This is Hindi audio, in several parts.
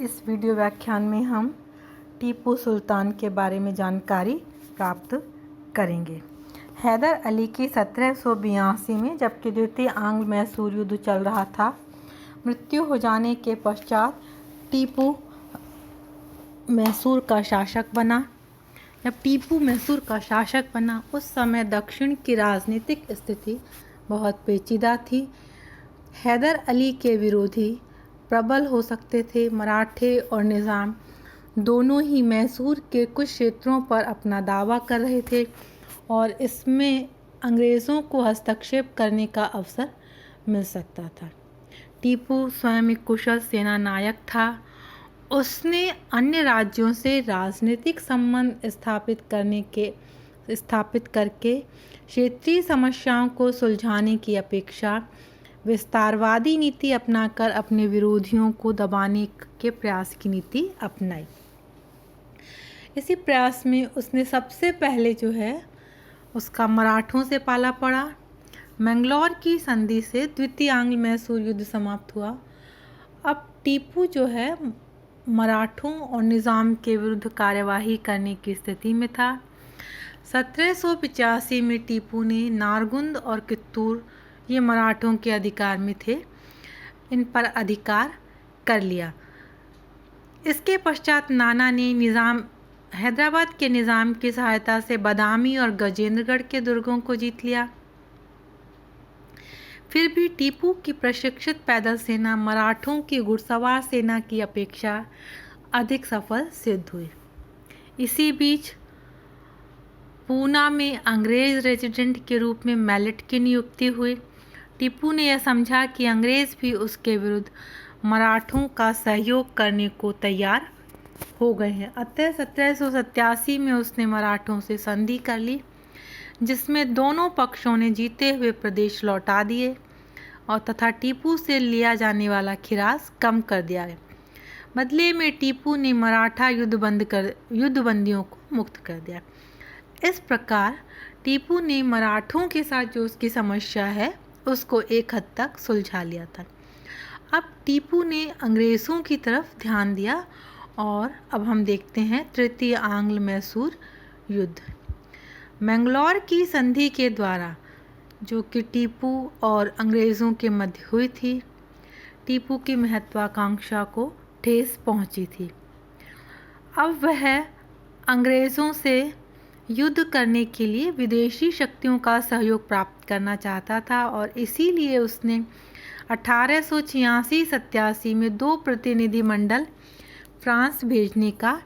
इस वीडियो व्याख्यान में हम टीपू सुल्तान के बारे में जानकारी प्राप्त करेंगे। हैदर अली की 1782 में, जबकि द्वितीय आंग्ल मैसूर युद्ध चल रहा था, मृत्यु हो जाने के पश्चात टीपू मैसूर का शासक बना। जब टीपू मैसूर का शासक बना, उस समय दक्षिण की राजनीतिक स्थिति बहुत पेचीदा थी। हैदर अली के विरोधी प्रबल हो सकते थे। मराठे और निज़ाम दोनों ही मैसूर के कुछ क्षेत्रों पर अपना दावा कर रहे थे और इसमें अंग्रेज़ों को हस्तक्षेप करने का अवसर मिल सकता था। टीपू स्वयं एक कुशल सेना नायक था। उसने अन्य राज्यों से राजनीतिक संबंध स्थापित करके क्षेत्रीय समस्याओं को सुलझाने की अपेक्षा विस्तारवादी नीति अपनाकर अपने विरोधियों को दबाने के प्रयास की नीति अपनाई। इसी प्रयास में उसने सबसे पहले उसका मराठों से पाला पड़ा। मैंगलोर की संधि से द्वितीय आंग्ल मैसूर युद्ध समाप्त हुआ। अब टीपू मराठों और निज़ाम के विरुद्ध कार्यवाही करने की स्थिति में था। 1785 में टीपू ने नारगुंद और कित्तूर, ये मराठों के अधिकार में थे, इन पर अधिकार कर लिया। इसके पश्चात नाना ने हैदराबाद के निज़ाम की सहायता से बादामी और गजेंद्रगढ़ के दुर्गों को जीत लिया। फिर भी टीपू की प्रशिक्षित पैदल सेना मराठों की घुड़सवार सेना की अपेक्षा अधिक सफल सिद्ध हुई। इसी बीच पूना में अंग्रेज रेजिडेंट के रूप में मैलेट की नियुक्ति हुई। टीपू ने यह समझा कि अंग्रेज भी उसके विरुद्ध मराठों का सहयोग करने को तैयार हो गए हैं। अतः 1787 में उसने मराठों से संधि कर ली, जिसमें दोनों पक्षों ने जीते हुए प्रदेश लौटा दिए और तथा टीपू से लिया जाने वाला खिराज कम कर दिया है। बदले में टीपू ने मराठा युद्धबंदियों को मुक्त कर दिया। इस प्रकार टीपू ने मराठों के साथ जो उसकी समस्या है उसको एक हद तक सुलझा लिया था। अब टीपू ने अंग्रेज़ों की तरफ ध्यान दिया और अब हम देखते हैं तृतीय आंग्ल मैसूर युद्ध। मैंगलोर की संधि के द्वारा, जो कि टीपू और अंग्रेज़ों के मध्य हुई थी, टीपू की महत्वाकांक्षा को ठेस पहुंची थी। अब वह अंग्रेज़ों से युद्ध करने के लिए विदेशी शक्तियों का सहयोग प्राप्त करना चाहता था और इसीलिए उसने 1886-87 में 2 प्रतिनिधिमंडल फ्रांस भेजने का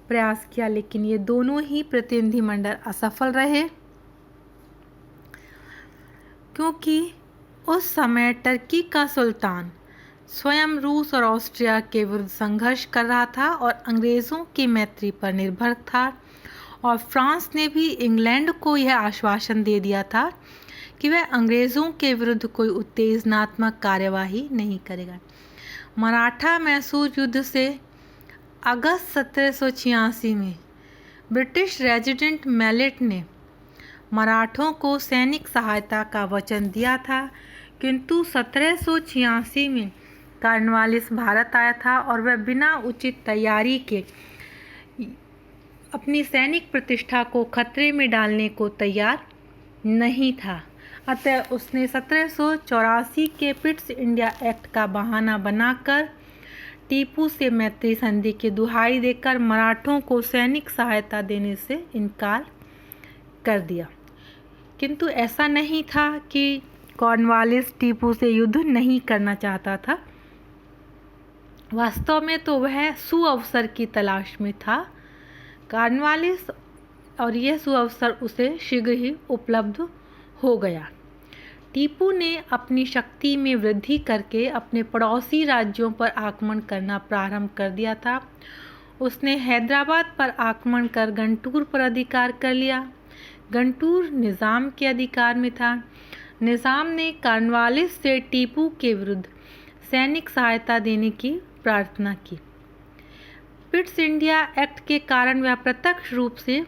प्रयास किया, लेकिन ये दोनों ही प्रतिनिधिमंडल असफल रहे, क्योंकि उस समय टर्की का सुल्तान स्वयं रूस और ऑस्ट्रिया के विरुद्ध संघर्ष कर रहा था और अंग्रेज़ों की मैत्री पर निर्भर था। और फ्रांस ने भी इंग्लैंड को यह आश्वासन दे दिया था कि वह अंग्रेज़ों के विरुद्ध कोई उत्तेजनात्मक कार्यवाही नहीं करेगा। मराठा मैसूर युद्ध से अगस्त 1786 में ब्रिटिश रेजिडेंट मैलेट ने मराठों को सैनिक सहायता का वचन दिया था, किंतु 1786 में कॉर्नवालिस भारत आया था और वह बिना उचित तैयारी के अपनी सैनिक प्रतिष्ठा को खतरे में डालने को तैयार नहीं था। अतः उसने 1784 के पिट्स इंडिया एक्ट का बहाना बनाकर टीपू से मैत्री संधि की दुहाई देकर मराठों को सैनिक सहायता देने से इनकार कर दिया। किंतु ऐसा नहीं था कि कॉर्नवालिस टीपू से युद्ध नहीं करना चाहता था। वास्तव में तो वह सुअवसर की तलाश में था कॉर्नवालिस, और यह सुअवसर उसे शीघ्र ही उपलब्ध हो गया। टीपू ने अपनी शक्ति में वृद्धि करके अपने पड़ोसी राज्यों पर आक्रमण करना प्रारंभ कर दिया था। उसने हैदराबाद पर आक्रमण कर गंटूर पर अधिकार कर लिया। गंटूर निज़ाम के अधिकार में था। निज़ाम ने कॉर्नवालिस से टीपू के विरुद्ध सैनिक सहायता देने की प्रार्थना की। पिट्स इंडिया एक्ट के कारण वह प्रत्यक्ष रूप से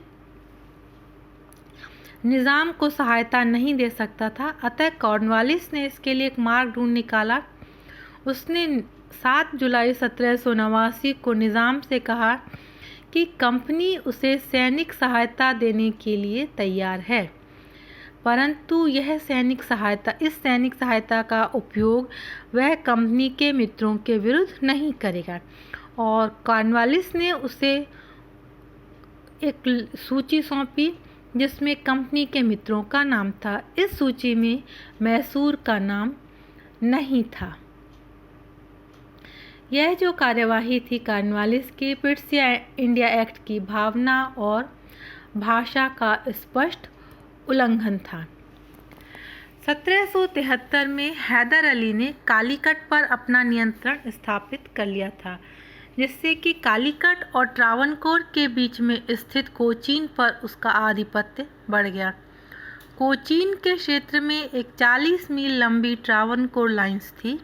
निज़ाम को सहायता नहीं दे सकता था। अतः कॉर्नवालिस ने इसके लिए एक मार्ग ढूंढ निकाला। उसने 7 जुलाई 1789 को निज़ाम से कहा कि कंपनी उसे सैनिक सहायता देने के लिए तैयार है, परंतु इस सैनिक सहायता का उपयोग वह कंपनी के मित्रों के विरुद्ध नहीं करेगा। और कॉर्नवालिस ने उसे एक सूची सौंपी जिसमें कंपनी के मित्रों का नाम था। इस सूची में मैसूर का नाम नहीं था। यह जो कार्यवाही थी कॉर्नवालिस की ब्रिटिश इंडिया एक्ट की भावना और भाषा का स्पष्ट उल्लंघन था। 1773 में हैदर अली ने कालीकट पर अपना नियंत्रण स्थापित कर लिया था, जिससे कि कालीकट और ट्रावनकोर के बीच में स्थित कोचीन पर उसका आधिपत्य बढ़ गया। कोचीन के क्षेत्र में एक 40 मील लंबी ट्रावनकोर लाइन्स थी,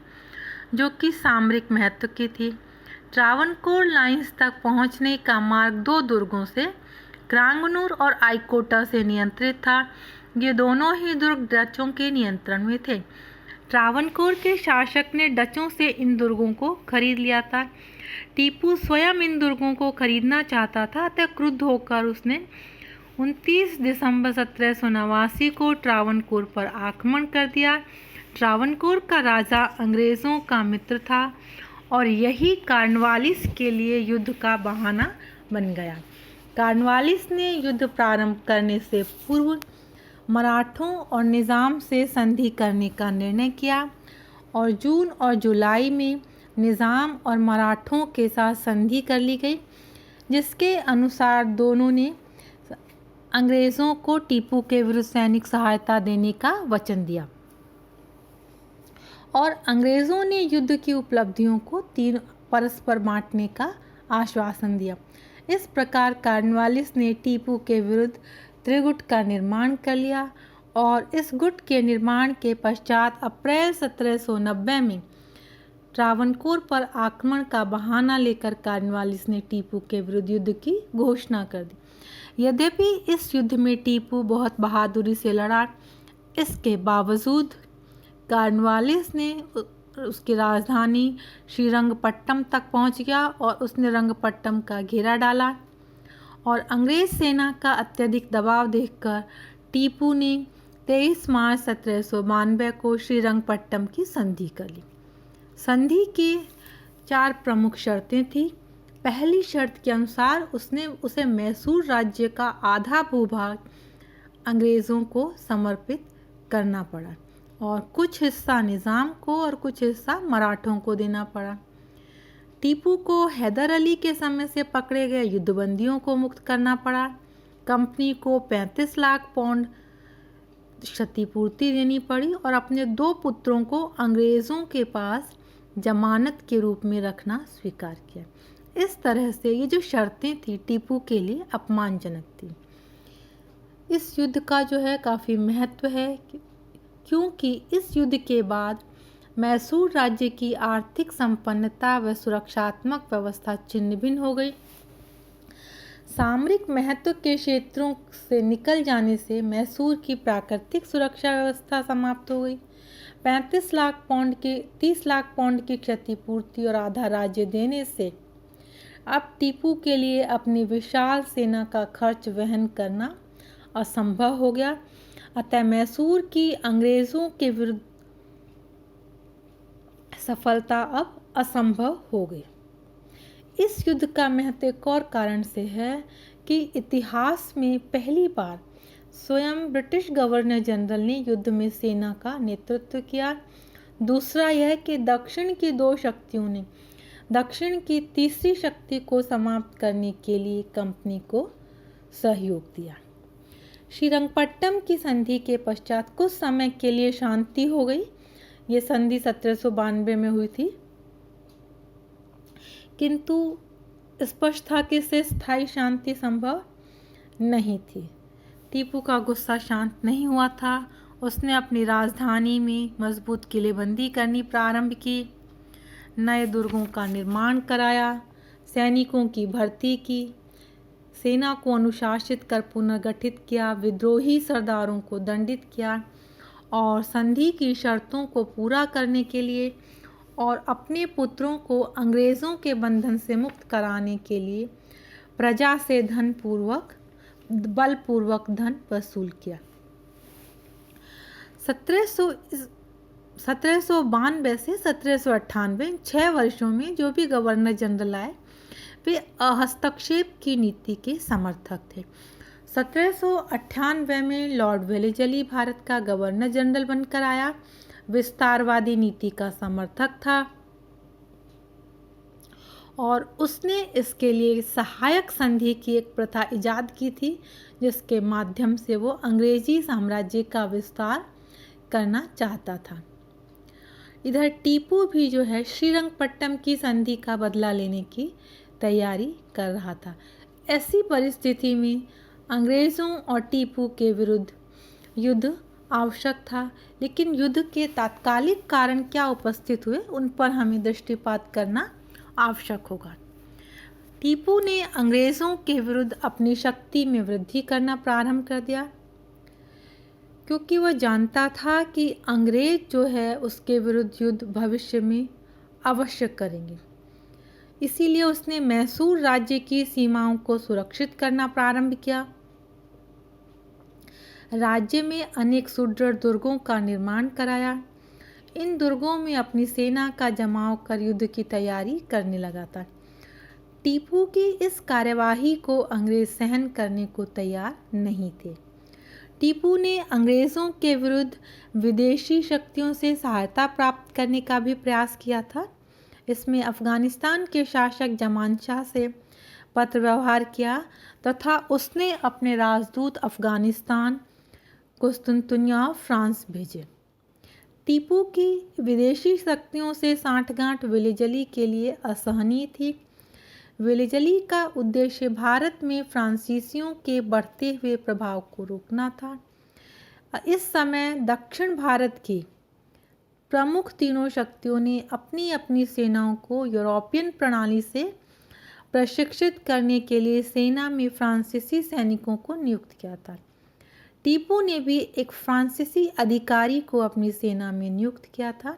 जो कि सामरिक महत्व की थी। ट्रावनकोर लाइन्स तक पहुंचने का मार्ग 2 दुर्गों से, क्रांगनूर और आइकोटा से नियंत्रित था। ये दोनों ही दुर्ग डचों के नियंत्रण में थे। ट्रावनकोर के शासक ने डचों से इन दुर्गों को खरीद लिया था। टीपू स्वयं इन दुर्गों को खरीदना चाहता था, अतः क्रुद्ध होकर उसने 29 दिसंबर 1789 को ट्रावनकोर पर आक्रमण कर दिया। ट्रावनकोर का राजा अंग्रेज़ों का मित्र था और यही कॉर्नवालिस के लिए युद्ध का बहाना बन गया। कॉर्नवालिस ने युद्ध प्रारंभ करने से पूर्व मराठों और निज़ाम से संधि करने का निर्णय किया और जून और जुलाई में निज़ाम और मराठों के साथ संधि कर ली गई, जिसके अनुसार दोनों ने अंग्रेज़ों को टीपू के विरुद्ध सैनिक सहायता देने का वचन दिया और अंग्रेज़ों ने युद्ध की उपलब्धियों को परस्पर बांटने का आश्वासन दिया। इस प्रकार कॉर्नवालिस ने टीपू के विरुद्ध त्रिगुट का निर्माण कर लिया और इस गुट के निर्माण के पश्चात अप्रैल 1790 में ट्रावनकोर पर आक्रमण का बहाना लेकर कॉर्नवालिस ने टीपू के विरुद्ध युद्ध की घोषणा कर दी। यद्यपि इस युद्ध में टीपू बहुत बहादुरी से लड़ा, इसके बावजूद कॉर्नवालिस ने उसकी राजधानी श्रीरंगपट्टम तक पहुंच गया और उसने रंगपट्टम का घेरा डाला और अंग्रेज सेना का अत्यधिक दबाव देखकर टीपू ने 23 मार्च 1792 को श्रीरंगपट्टम की संधि कर ली। संधि की 4 प्रमुख शर्तें थीं। पहली शर्त के अनुसार उसे मैसूर राज्य का आधा भूभाग अंग्रेज़ों को समर्पित करना पड़ा और कुछ हिस्सा निज़ाम को और कुछ हिस्सा मराठों को देना पड़ा। टीपू को हैदर अली के समय से पकड़े गए युद्धबंदियों को मुक्त करना पड़ा। कंपनी को 35 लाख पाउंड क्षतिपूर्ति देनी पड़ी और अपने 2 पुत्रों को अंग्रेज़ों के पास जमानत के रूप में रखना स्वीकार किया। इस तरह से ये जो शर्तें थी टीपू के लिए अपमानजनक थी। इस युद्ध का जो है काफ़ी महत्व है, क्योंकि इस युद्ध के बाद मैसूर राज्य की आर्थिक संपन्नता व सुरक्षात्मक व्यवस्था छिन्न भिन्न हो गई। सामरिक महत्व के क्षेत्रों से निकल जाने से मैसूर की प्राकृतिक सुरक्षा व्यवस्था समाप्त हो गई। 30 लाख पाउंड की क्षतिपूर्ति और आधा राज्य देने से अब टीपू के लिए अपनी विशाल सेना का खर्च वहन करना असंभव हो गया। अतः मैसूर की अंग्रेज़ों के विरुद्ध सफलता अब असंभव हो गई। इस युद्ध का महत्व एक और कारण से है कि इतिहास में पहली बार स्वयं ब्रिटिश गवर्नर जनरल ने युद्ध में सेना का नेतृत्व किया। दूसरा यह कि दक्षिण की 2 शक्तियों ने दक्षिण की तीसरी शक्ति को समाप्त करने के लिए कंपनी को सहयोग दिया। श्रीरंगपट्टम की संधि के पश्चात कुछ समय के लिए शांति हो गई। ये संधि 1792 में हुई थी, किंतु स्पष्ट था कि इससे स्थायी शांति संभव नहीं थी। टीपू का गुस्सा शांत नहीं हुआ था। उसने अपनी राजधानी में मजबूत किलेबंदी करनी प्रारंभ की, नए दुर्गों का निर्माण कराया, सैनिकों की भर्ती की, सेना को अनुशासित कर पुनर्गठित किया, विद्रोही सरदारों को दंडित किया और संधि की शर्तों को पूरा करने के लिए और अपने पुत्रों को अंग्रेज़ों के बंधन से मुक्त कराने के लिए प्रजा से बलपूर्वक धन वसूल किया। 1792 से 1798 6 वर्षों में जो भी गवर्नर जनरल आए वे हस्तक्षेप की नीति के समर्थक थे। 1798 में लॉर्ड वेलेजली भारत का गवर्नर जनरल बनकर आया, विस्तारवादी नीति का समर्थक था और उसने इसके लिए सहायक संधि की एक प्रथा इजाद की थी, जिसके माध्यम से वो अंग्रेजी साम्राज्य का विस्तार करना चाहता था। इधर टीपू भी जो है श्रीरंगपट्टम की संधि का बदला लेने की तैयारी कर रहा था। ऐसी परिस्थिति में अंग्रेज़ों और टीपू के विरुद्ध युद्ध आवश्यक था, लेकिन युद्ध के तात्कालिक कारण क्या उपस्थित हुए उन पर हमें दृष्टिपात करना आवश्यक होगा। टीपू ने अंग्रेज़ों के विरुद्ध अपनी शक्ति में वृद्धि करना प्रारंभ कर दिया, क्योंकि वह जानता था कि अंग्रेज जो है उसके विरुद्ध युद्ध भविष्य में अवश्य करेंगे। इसीलिए उसने मैसूर राज्य की सीमाओं को सुरक्षित करना प्रारंभ किया। राज्य में अनेक सुदृढ़ दुर्गों का निर्माण कराया। इन दुर्गों में अपनी सेना का जमाव कर युद्ध की तैयारी करने लगा था। टीपू की इस कार्यवाही को अंग्रेज सहन करने को तैयार नहीं थे। टीपू ने अंग्रेज़ों के विरुद्ध विदेशी शक्तियों से सहायता प्राप्त करने का भी प्रयास किया था। इसमें अफ़गानिस्तान के शासक जमान शाह से पत्र व्यवहार किया तथा उसने अपने राजदूत अफ़गानिस्तान, कुस्तुनतुनिया, फ्रांस भेजे। टीपू की विदेशी शक्तियों से साठगांठ वेलेजली के लिए असहनीय थी। वेलेजली का उद्देश्य भारत में फ्रांसीसियों के बढ़ते हुए प्रभाव को रोकना था। इस समय दक्षिण भारत की प्रमुख तीनों शक्तियों ने अपनी अपनी सेनाओं को यूरोपियन प्रणाली से प्रशिक्षित करने के लिए सेना में फ्रांसीसी सैनिकों को नियुक्त किया था। टीपू ने भी एक फ्रांसीसी अधिकारी को अपनी सेना में नियुक्त किया था।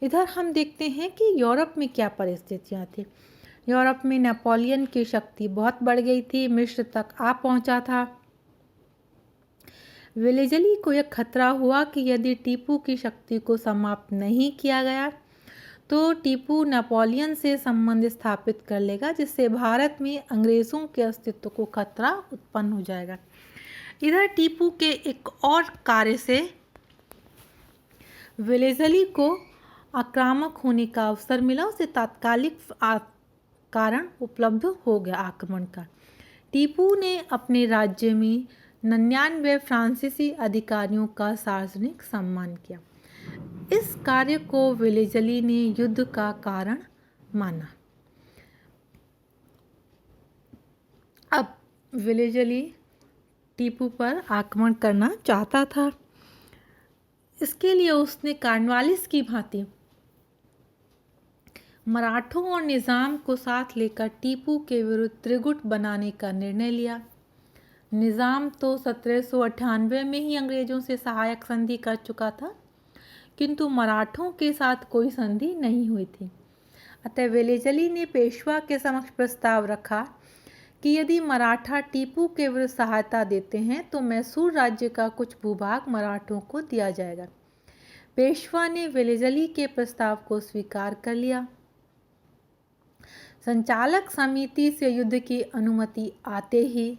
इधर हम देखते हैं कि यूरोप में क्या परिस्थितियाँ थी। यूरोप में नेपोलियन की शक्ति बहुत बढ़ गई थी, मिस्र तक आ पहुंचा था। वेलेजली को यह खतरा हुआ कि यदि टीपू की शक्ति को समाप्त नहीं किया गया तो टीपू नेपोलियन से संबंध स्थापित कर लेगा, जिससे भारत में अंग्रेज़ों के अस्तित्व को खतरा उत्पन्न हो जाएगा। इधर टीपू के एक और कार्य से वेलेजली को आक्रामक होने का अवसर मिला। उसे तात्कालिक कारण उपलब्ध हो गया आक्रमण का। टीपू ने अपने राज्य में 99 फ्रांसीसी अधिकारियों का सार्वजनिक सम्मान किया। इस कार्य को वेलेजली ने युद्ध का कारण माना। अब वेलेजली टीपू पर आक्रमण करना चाहता था। इसके लिए उसने कार्नवालिस की भांति मराठों और निज़ाम को साथ लेकर टीपू के विरुद्ध त्रिगुट बनाने का निर्णय लिया। निज़ाम तो 1798 में ही अंग्रेज़ों से सहायक संधि कर चुका था, किंतु मराठों के साथ कोई संधि नहीं हुई थी। अतः वेलेजली ने पेशवा के समक्ष प्रस्ताव रखा कि यदि मराठा टीपू के विरुद्ध सहायता देते हैं तो मैसूर राज्य का कुछ भूभाग मराठों को दिया जाएगा। पेशवा ने वेलेजली के प्रस्ताव को स्वीकार कर लिया। संचालक समिति से युद्ध की अनुमति आते ही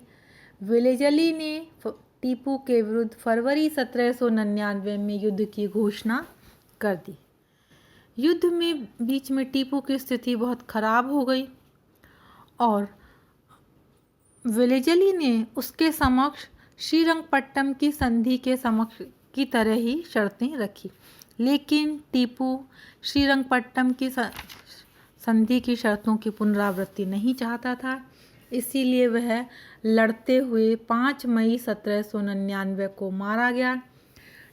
वेलेजली ने टीपू के विरुद्ध फरवरी 1799 में युद्ध की घोषणा कर दी। युद्ध में बीच में टीपू की स्थिति बहुत खराब हो गई और वेलेजली ने उसके समक्ष श्रीरंगपट्टम की संधि के समक्ष की तरह ही शर्तें रखी, लेकिन टीपू श्रीरंगपट्टम की संधि की शर्तों की पुनरावृत्ति नहीं चाहता था। इसीलिए वह लड़ते हुए 5 मई 1799 को मारा गया।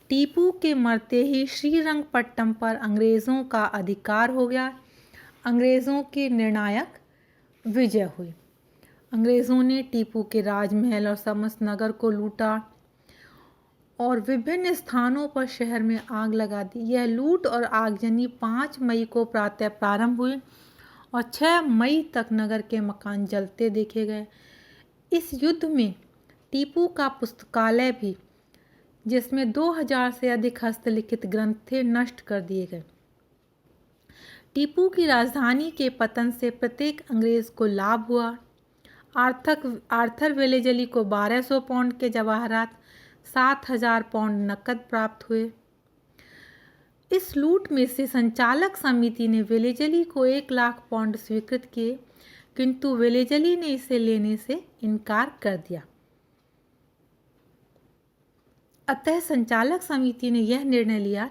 टीपू के मरते ही श्रीरंगपट्टम पर अंग्रेज़ों का अधिकार हो गया। अंग्रेज़ों की निर्णायक विजय हुई। अंग्रेज़ों ने टीपू के राजमहल और समस्त नगर को लूटा और विभिन्न स्थानों पर शहर में आग लगा दी। यह लूट और आगजनी 5 मई को प्रातः प्रारंभ हुई और 6 मई तक नगर के मकान जलते देखे गए। इस युद्ध में टीपू का पुस्तकालय भी, जिसमें 2000 से अधिक हस्तलिखित ग्रंथ थे, नष्ट कर दिए गए। टीपू की राजधानी के पतन से प्रत्येक अंग्रेज को लाभ हुआ। आर्थर वेलेजली को 1200 पाउंड के जवाहरात, 7000 पाउंड नकद प्राप्त हुए। इस लूट में से संचालक समिति ने वेलेजली को 1 लाख पाउंड स्वीकृत किए, किंतु वेलेजली ने इसे लेने से इनकार कर दिया। अतः संचालक समिति ने यह निर्णय लिया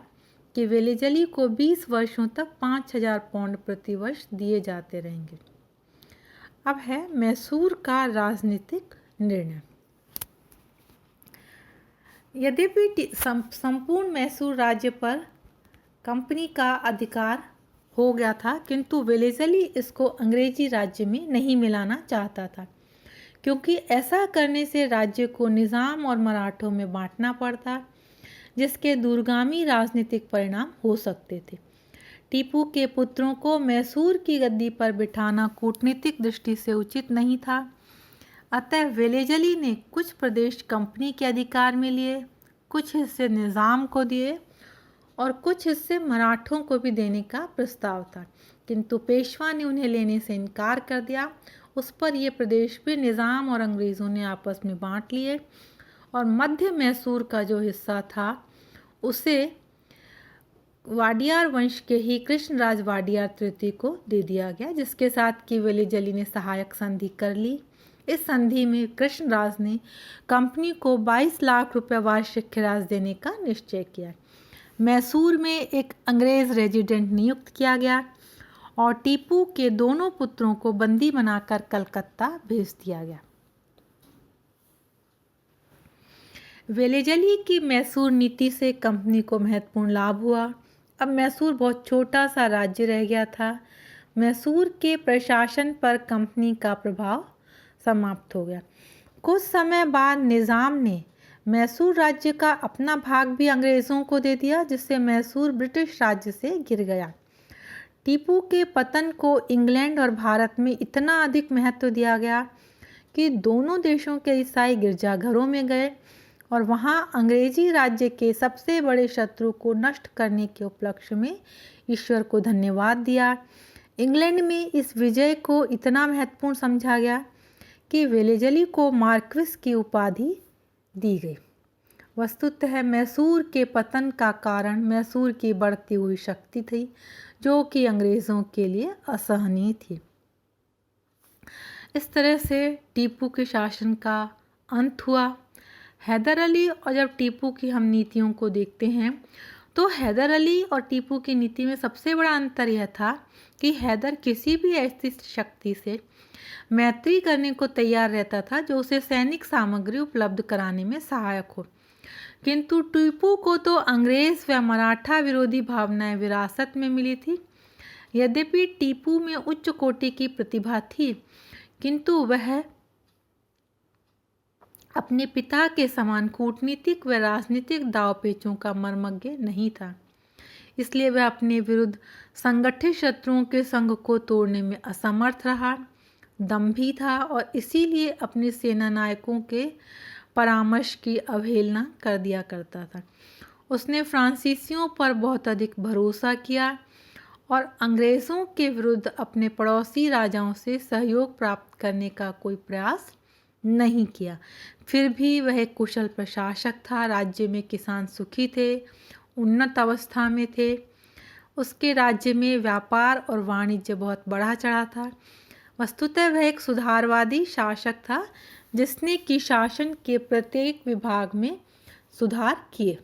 कि वेलेजली को 20 वर्षों तक 5000 पाउंड प्रति वर्ष दिए जाते रहेंगे। अब है मैसूर का राजनीतिक निर्णय। यद्यपि संपूर्ण मैसूर राज्य पर कंपनी का अधिकार हो गया था, किंतु वेलेजली इसको अंग्रेजी राज्य में नहीं मिलाना चाहता था, क्योंकि ऐसा करने से राज्य को निज़ाम और मराठों में बांटना पड़ता, जिसके दूरगामी राजनीतिक परिणाम हो सकते थे। टीपू के पुत्रों को मैसूर की गद्दी पर बिठाना कूटनीतिक दृष्टि से उचित नहीं था। अतः वेलेजली ने कुछ प्रदेश कंपनी के अधिकार में लिए, कुछ हिस्से निज़ाम को दिए और कुछ हिस्से मराठों को भी देने का प्रस्ताव था, किंतु पेशवा ने उन्हें लेने से इनकार कर दिया। उस पर ये प्रदेश भी निज़ाम और अंग्रेज़ों ने आपस में बांट लिए और मध्य मैसूर का जो हिस्सा था उसे वाडियार वंश के ही कृष्णराज वाडियार तृतीय को दे दिया गया, जिसके साथ कि वेलेजली ने सहायक संधि कर ली। इस संधि में कृष्णराज ने कंपनी को 22 लाख रुपये वार्षिक खिराज देने का निश्चय किया। मैसूर में एक अंग्रेज रेजिडेंट नियुक्त किया गया और टीपू के दोनों पुत्रों को बंदी बनाकर कलकत्ता भेज दिया गया। वेलेजली की मैसूर नीति से कंपनी को महत्वपूर्ण लाभ हुआ। अब मैसूर बहुत छोटा सा राज्य रह गया था। मैसूर के प्रशासन पर कंपनी का प्रभाव समाप्त हो गया। कुछ समय बाद निज़ाम ने मैसूर राज्य का अपना भाग भी अंग्रेज़ों को दे दिया, जिससे मैसूर ब्रिटिश राज्य से गिर गया। टीपू के पतन को इंग्लैंड और भारत में इतना अधिक महत्व दिया गया कि दोनों देशों के ईसाई गिरजाघरों में गए और वहां अंग्रेजी राज्य के सबसे बड़े शत्रु को नष्ट करने के उपलक्ष्य में ईश्वर को धन्यवाद दिया। इंग्लैंड में इस विजय को इतना महत्वपूर्ण समझा गया कि वेलेजली को मार्क्विस की उपाधि दी गई। वस्तुतः मैसूर के पतन का कारण मैसूर की बढ़ती हुई शक्ति थी, जो कि अंग्रेज़ों के लिए असहनीय थी। इस तरह से टीपू के शासन का अंत हुआ। हैदर अली, और जब टीपू की हम नीतियों को देखते हैं तो हैदर अली और टीपू की नीति में सबसे बड़ा अंतर यह था कि हैदर किसी भी ऐसी शक्ति से मैत्री करने को तैयार रहता था जो उसे सैनिक सामग्री उपलब्ध कराने में सहायक हो, किंतु टीपू को तो अंग्रेज व मराठा विरोधी भावनाएं विरासत में मिली थी। यद्यपि टीपू में उच्च कोटि की प्रतिभा थी, किंतु वह अपने पिता के समान कूटनीतिक व राजनीतिक दावपेचों का मर्मज्ञ नहीं था। इसलिए वह अपने विरुद्ध संगठित शत्रुओं के संघ को तोड़ने में असमर्थ रहा, दम्भी था और इसीलिए अपने सेना नायकों के परामर्श की अवहेलना कर दिया करता था। उसने फ्रांसीसियों पर बहुत अधिक भरोसा किया और अंग्रेज़ों के विरुद्ध अपने पड़ोसी राजाओं से सहयोग प्राप्त करने का कोई प्रयास नहीं किया। फिर भी वह एक कुशल प्रशासक था। राज्य में किसान सुखी थे, उन्नत अवस्था में थे। उसके राज्य में व्यापार और वाणिज्य बहुत बढ़ा चढ़ा था। वस्तुतः वह एक सुधारवादी शासक था जिसने कि शासन के प्रत्येक विभाग में सुधार किए।